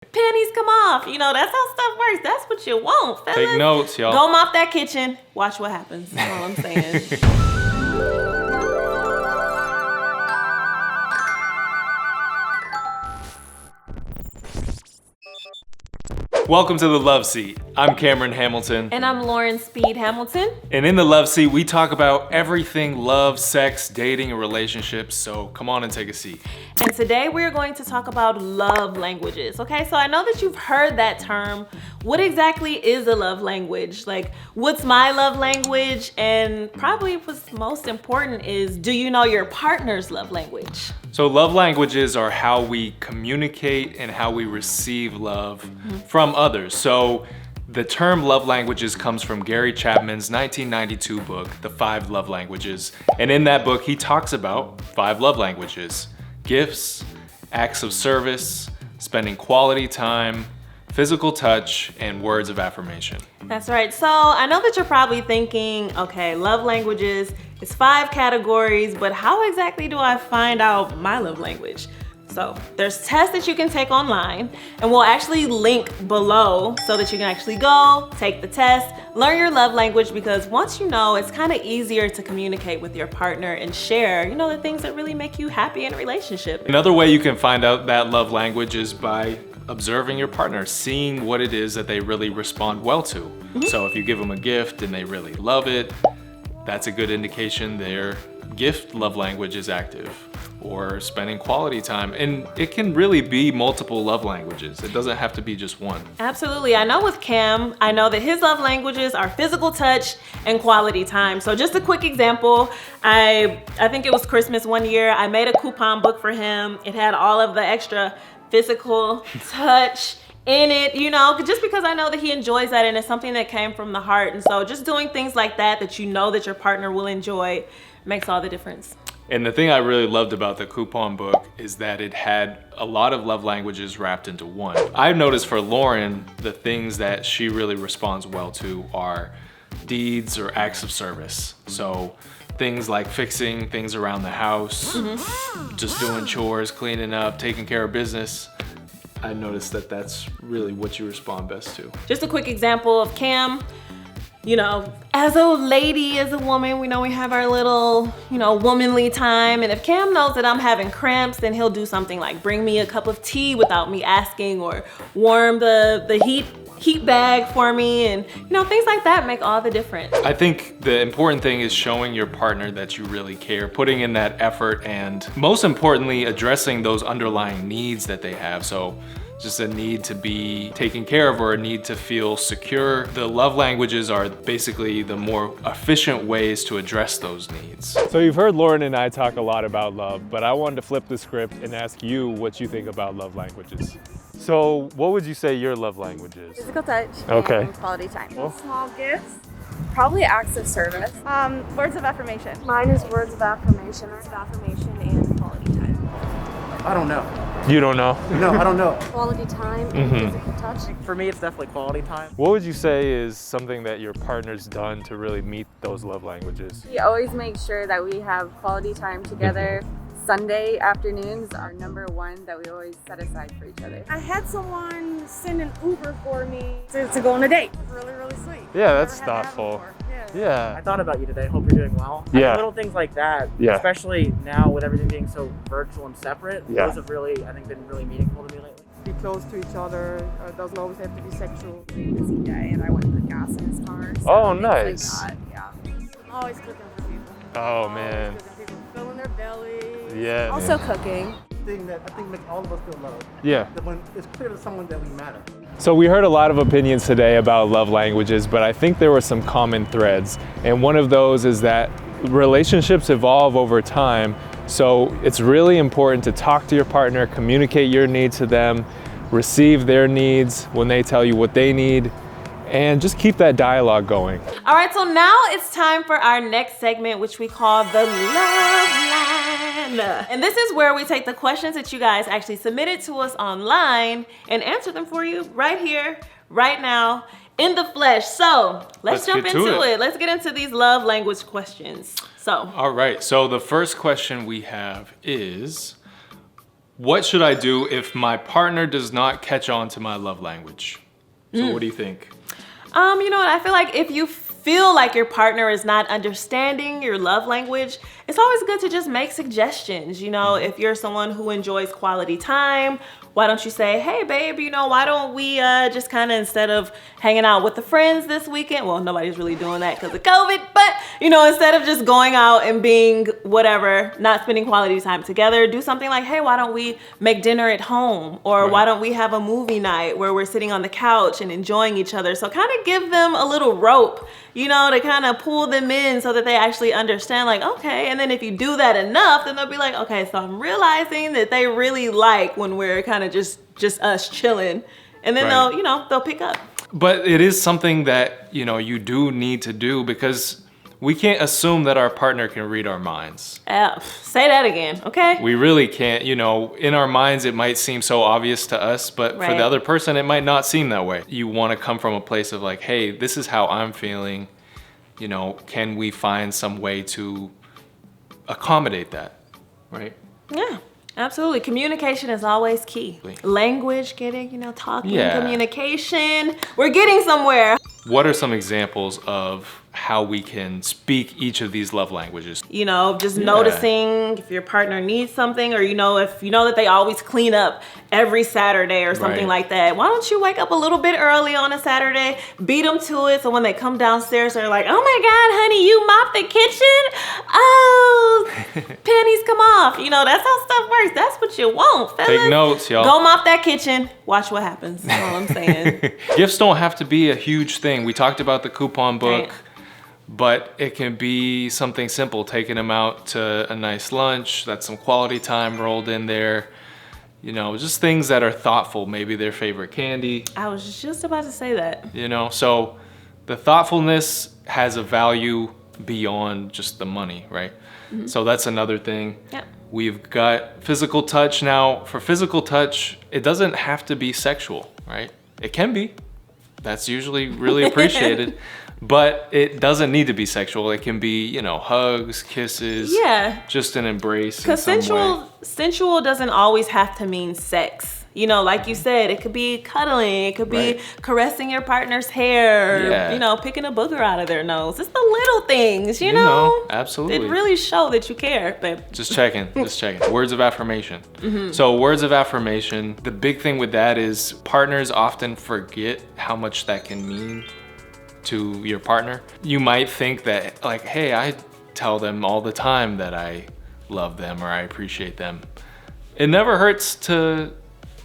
Panties come off. You know, that's how stuff works. That's what you want, fellas. Take notes, y'all. Go mop that kitchen. Watch what happens. That's all I'm saying. Welcome to the Love Seat. I'm Cameron Hamilton. And I'm Lauren Speed Hamilton. And in the Love Seat, we talk about everything love, sex, dating, and relationships. So come on and take a seat. And today we're going to talk about love languages. Okay, so I know that you've heard that term. What exactly is a love language? Like, what's my love language? And probably what's most important is, do you know your partner's love language? So love languages are how we communicate and how we receive love from others. So the term love languages comes from Gary Chapman's 1992 book, The 5 Love Languages. And in that book, he talks about 5 love languages: gifts, acts of service, spending quality time, physical touch, and words of affirmation. That's right. So I know that you're probably thinking, okay, love languages, it's 5 categories, but how exactly do I find out my love language? So there's tests that you can take online, and we'll actually link below so that you can actually go, take the test, learn your love language, because once you know, it's kind of easier to communicate with your partner and share, you know, the things that really make you happy in a relationship. Another way you can find out that love language is by observing your partner, seeing what it is that they really respond well to. So if you give them a gift and they really love it, that's a good indication their gift love language is active. Or spending quality time. And it can really be multiple love languages. It doesn't have to be just one. Absolutely. I know with Cam, I know that his love languages are physical touch and quality time. So just a quick example, I think it was Christmas one year, I made a coupon book for him. It had all of the extra physical touch in it, you know, just because I know that he enjoys that and it's something that came from the heart. And so just doing things like that you know that your partner will enjoy makes all the difference. And the thing I really loved about the coupon book is that it had a lot of love languages wrapped into one. I've noticed for Lauren, the things that she really responds well to are deeds or acts of service. So things like fixing things around the house, just doing chores, cleaning up, taking care of business. I noticed that that's really what you respond best to. Just a quick example of Cam. You know, as a lady, as a woman, we know we have our little, you know, womanly time. And if Cam knows that I'm having cramps, then he'll do something like bring me a cup of tea without me asking, or warm the heat bag for me. And, you know, things like that make all the difference. I think the important thing is showing your partner that you really care, putting in that effort, and most importantly, addressing those underlying needs that they have. So just a need to be taken care of or a need to feel secure. The love languages are basically the more efficient ways to address those needs. So you've heard Lauren and I talk a lot about love, but I wanted to flip the script and ask you what you think about love languages. So what would you say your love language is? Physical touch Okay. and quality time. Small gifts, probably acts of service. Words of affirmation. Mine is words of affirmation and quality time. I don't know. You don't know? No, I don't know. Quality time and physical touch. For me, it's definitely quality time. What would you say is something that your partner's done to really meet those love languages? We always make sure that we have quality time together. Sunday afternoons are number 1 that we always set aside for each other. I had someone send an Uber for me to go on a date. It's really, really sweet. Yeah, that's Never had that thoughtful. before. I Yeah. thought about you today. Hope you're doing well. I Yeah. mean, little things like that, Yeah. especially now with everything being so virtual and separate, Yeah. those have really, I think, been really meaningful to me lately. Be close to each other. It doesn't always have to be sexual. Busy day, and I went to put gas in his car. So Oh, things nice. Like that, yeah. I'm always cooking for people. Oh, man. Always cooking. People filling their bellies. Yeah. Also cooking. Thing that I think makes all of us feel loved. Yeah. That when it's clear to someone that we matter. So we heard a lot of opinions today about love languages, but I think there were some common threads. And one of those is that relationships evolve over time. So it's really important to talk to your partner, communicate your needs to them, receive their needs when they tell you what they need, and just keep that dialogue going. All right, so now it's time for our next segment, which we call the Love Line. And this is where we take the questions that you guys actually submitted to us online and answer them for you right here, right now, in the flesh. So let's jump get to into it. it. Let's get into these love language questions. So All right, so the first question we have is, What should I do if my partner does not catch on to my love language? So what do you think? You know what? I feel like if you feel like your partner is not understanding your love language, it's always good to just make suggestions. You know, if you're someone who enjoys quality time, why don't you say, hey babe, you know, why don't we just kind of, instead of hanging out with the friends this weekend, well, nobody's really doing that because of COVID, but you know, instead of just going out and being whatever, not spending quality time together, do something like, hey, why don't we make dinner at home? Or why don't we have a movie night where we're sitting on the couch and enjoying each other? So kind of give them a little rope, you know, to kind of pull them in so that they actually understand, like, okay. And then if you do that enough, then they'll be like, okay, so I'm realizing that they really like when we're kind of just us chilling. And then they'll, you know, they'll pick up. But it is something that, you know, you do need to do, because we can't assume that our partner can read our minds. Say that again, okay? We really can't. You know, in our minds, it might seem so obvious to us, but for the other person, it might not seem that way. You want to come from a place of like, hey, this is how I'm feeling. You know, can we find some way to accommodate that, right? Yeah. Absolutely. Communication is always key. Language, getting, you know, talking, communication. We're getting somewhere. What are some examples of how we can speak each of these love languages? You know, just noticing if your partner needs something, or, you know, if you know that they always clean up every Saturday or something like that. Why don't you wake up a little bit early on a Saturday, beat them to it, so when they come downstairs, they're like, oh my God, honey, you mopped the kitchen? Oh, panties come off. You know, that's how stuff works. That's what you want, fellas. Take notes, y'all. Go mop that kitchen. Watch what happens. That's all I'm saying. Gifts don't have to be a huge thing. We talked about the coupon book. But it can be something simple, taking them out to a nice lunch, that's some quality time rolled in there. You know, just things that are thoughtful, maybe their favorite candy. I was just about to say that. You know, so the thoughtfulness has a value beyond just the money, right? So that's another thing. Yep. We've got physical touch. Now, for physical touch, it doesn't have to be sexual, right? It can be. That's usually really appreciated. But it doesn't need to be sexual. It can be, you know, hugs, kisses, just an embrace. Because sensual doesn't always have to mean sex. You know, like you said, it could be cuddling, it could be caressing your partner's hair, you know, picking a booger out of their nose. It's the little things, you know? Absolutely. It really show that you care, babe. Just checking. Words of affirmation. So words of affirmation, the big thing with that is partners often forget how much that can mean to your partner. You might think that, like, hey, I tell them all the time that I love them or I appreciate them. It never hurts to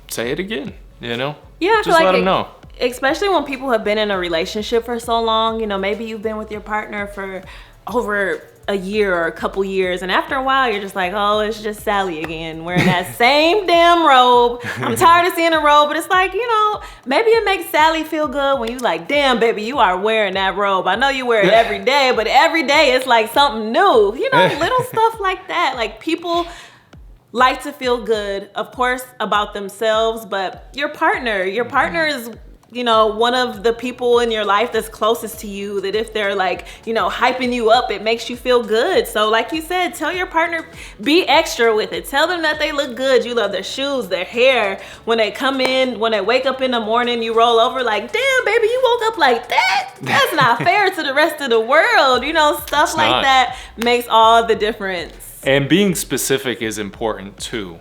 say it again, you know? Yeah, I feel just like let them know. Especially when people have been in a relationship for so long, you know, maybe you've been with your partner for over a year or a couple years, and after a while you're just like, oh, it's just Sally again wearing that same damn robe. I'm tired of seeing a robe. But it's like, you know, maybe it makes Sally feel good when you like, damn baby, you are wearing that robe. I know you wear it every day, but every day it's like something new, you know. Little stuff like that. Like, people like to feel good, of course, about themselves, but your partner is, you know, one of the people in your life that's closest to you, that if they're like, you know, hyping you up, it makes you feel good. So like you said, tell your partner, be extra with it. Tell them that they look good. You love their shoes, their hair. When they come in, when they wake up in the morning, you roll over like, damn, baby, you woke up like that? That's not fair to the rest of the world. You know, stuff like that makes all the difference. And being specific is important too.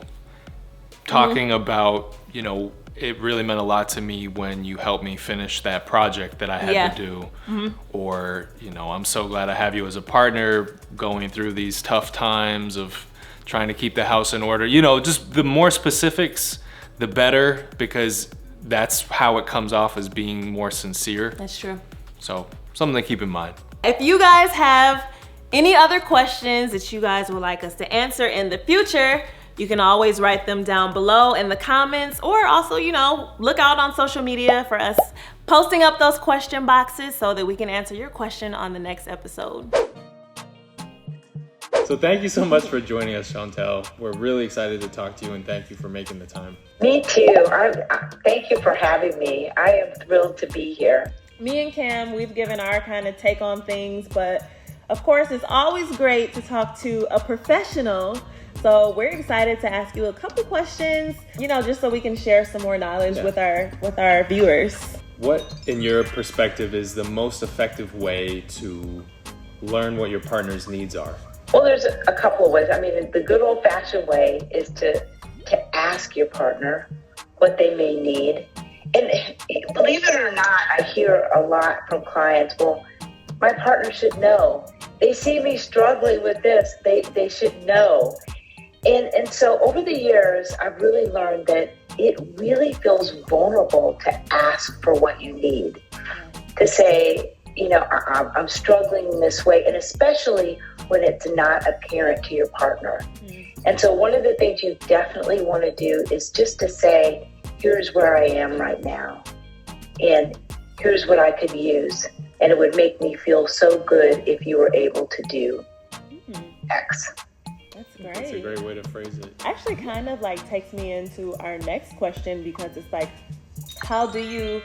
Talking about, you know, it really meant a lot to me when you helped me finish that project that I had to do. Or, you know, I'm so glad I have you as a partner going through these tough times of trying to keep the house in order. You know, just the more specifics, the better, because that's how it comes off as being more sincere. That's true. So something to keep in mind. If you guys have any other questions that you guys would like us to answer in the future, you can always write them down below in the comments, or also, you know, look out on social media for us posting up those question boxes so that we can answer your question on the next episode. So thank you so much for joining us, Chantal. We're really excited to talk to you, and thank you for making the time. Me too. Thank you for having me. I am thrilled to be here. Me and Cam, we've given our kind of take on things, but of course, it's always great to talk to a professional. So we're excited to ask you a couple questions, just so we can share some more knowledge with our viewers. What, in your perspective, is the most effective way to learn what your partner's needs are? Well, there's a couple of ways. I mean, the good old-fashioned way is to ask your partner what they may need. And believe it or not, I hear a lot from clients, well, my partner should know. They see me struggling with this. They should know. And so over the years, I've really learned that it really feels vulnerable to ask for what you need. To say, I'm struggling in this way, and especially when it's not apparent to your partner. And so one of the things you definitely want to do is just to say, here's where I am right now, and here's what I could use. And it would make me feel so good if you were able to do X. That's great. That's a great way to phrase it. Actually kind of like takes me into our next question, because it's like, how do you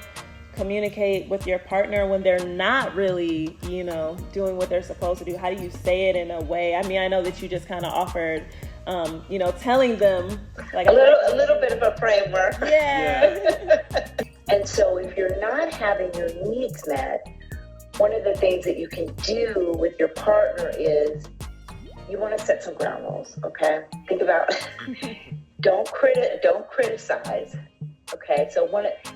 communicate with your partner when they're not really, doing what they're supposed to do? How do you say it in a way? I mean, I know that you just kind of offered, telling them like a little bit of a framework. Yeah. And so if you're not having your needs met, one of the things that you can do with your partner is you want to set some ground rules, okay? Think about don't criticize. Okay, so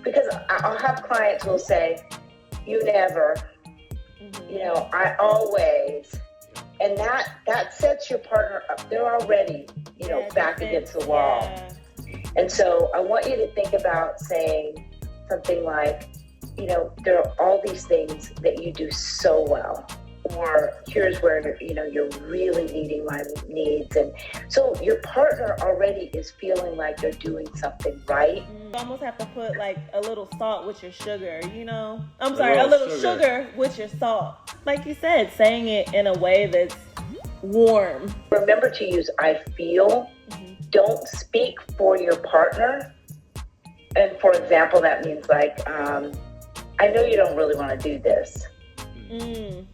because I'll have clients who will say, you never, I always, and that sets your partner up. They're already, back against the wall. Yeah. And so I want you to think about saying something like, there are all these things that you do so well. Or here's where, you're really meeting my needs. And so your partner already is feeling like they're doing something right. You almost have to put like a little salt with your sugar, I'm sorry, a little sugar with your salt. Like you said, saying it in a way that's warm. Remember to use I feel. Don't speak for your partner. And for example, that means like, I know you don't really want to do this.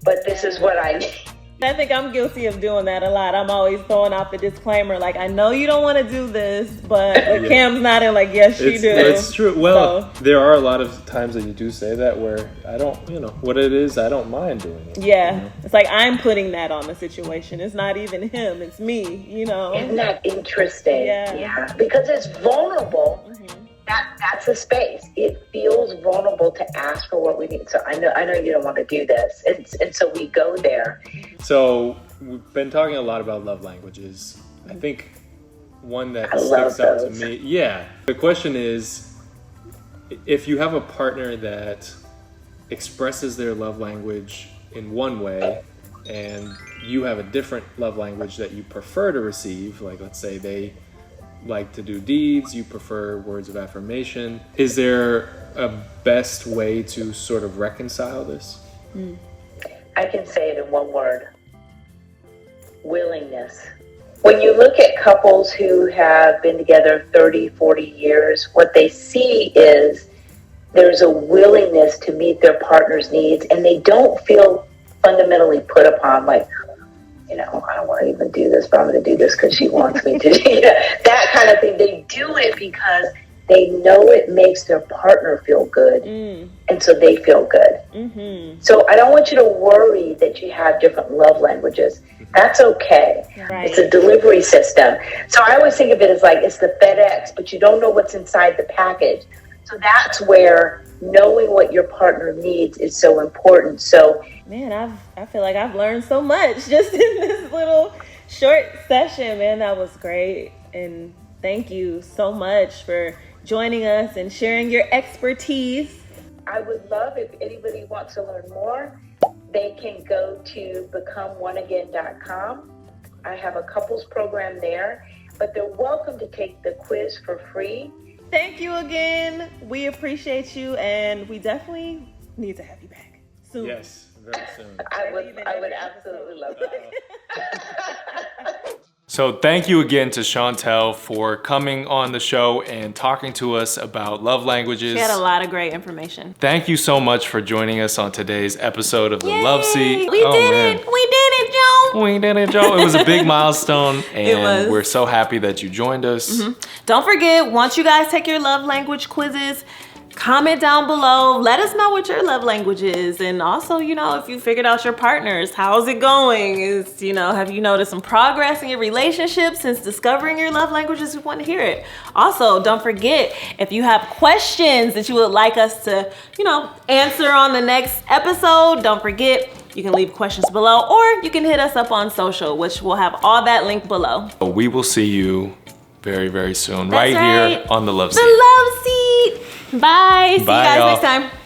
But this is what I need. I think I'm guilty of doing that a lot. I'm always throwing out the disclaimer, like, I know you don't want to do this, but Cam's nodding like, yes, she do. It's true. Well, there are a lot of times that you do say that where I don't, what it is, I don't mind doing it. Yeah. It's like I'm putting that on the situation. It's not even him. It's me, Isn't that interesting? Yeah. Because it's vulnerable. That's a space. It feels vulnerable to ask for what we need. So I know you don't want to do this. And so we go there. So we've been talking a lot about love languages. I think one that sticks out to me. Yeah. The question is, if you have a partner that expresses their love language in one way and you have a different love language that you prefer to receive, like let's say they like to do deeds, you prefer words of affirmation. Is there a best way to sort of reconcile this? I can say it in one word. Willingness. When you look at couples who have been together 30, 40 years, what they see is there's a willingness to meet their partner's needs, and they don't feel fundamentally put upon, like, I don't want to even do this, but I'm going to do this because she wants me to. That kind of thing. They do it because they know it makes their partner feel good, and so they feel good. So I don't want you to worry that you have different love languages. That's okay. Right. It's a delivery system. So I always think of it as like it's the FedEx, but you don't know what's inside the package. So that's where knowing what your partner needs is so important. So, man, I feel like I've learned so much just in this little short session, man. That was great. And thank you so much for joining us and sharing your expertise. I would love if anybody wants to learn more, they can go to becomeoneagain.com. I have a couples program there, but they're welcome to take the quiz for free. Thank you again. We appreciate you, and we definitely need to have you back soon. Yes, very soon. I would absolutely love that. So thank you again to Chantal for coming on the show and talking to us about love languages. She had a lot of great information. Thank you so much for joining us on today's episode of The Love Seat. We did it, Jones. We did it, Joe. It was a big milestone, and was. we're so happy that you joined us. Don't forget, once you guys take your love language quizzes, comment down below. Let us know what your love language is. And also, you know, if you figured out your partners, how's it going? Have you noticed some progress in your relationship since discovering your love languages? We want to hear it. Also, don't forget, if you have questions that you would like us to, answer on the next episode, don't forget, you can leave questions below, or you can hit us up on social, which we'll have all that linked below. We will see you very, very soon, That's right here right. on the Love The Seat. Love Seat. Bye. See you Bye, guys y'all. next time.